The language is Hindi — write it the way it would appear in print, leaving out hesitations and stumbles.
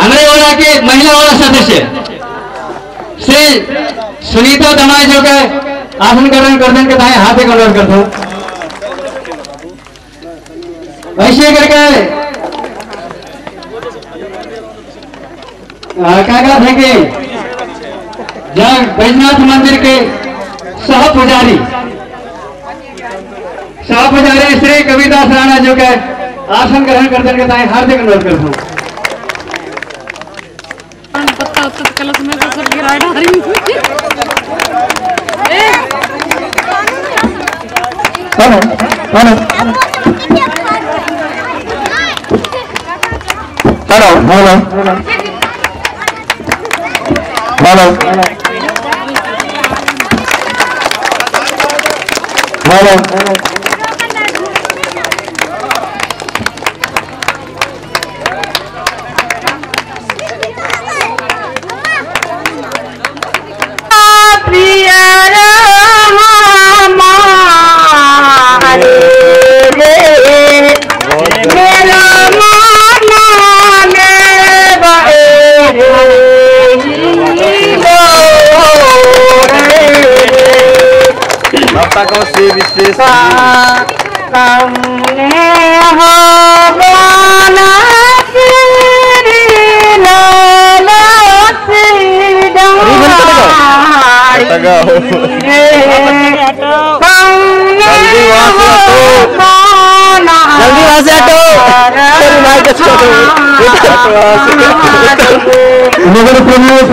हमारे वाला के महिला वाला सदस्य श्री सुनीता दमाई जो के आसन ग्रहण करने के दाएं हाथ का अनुरोध करता हूँ। वैसे करके क्या थे कि जहाँ बैजनाथ मंदिर के सह पुजारी श्री कविदास राणा जो के आसन ग्रहण करने के दाएं हार्दिक अनुरोध करता हूँ। कलश में तो सब गिराए डाल रही हेलो हेलो हेलो हेलो जल्दी वहां से हटो नगर प्रमुख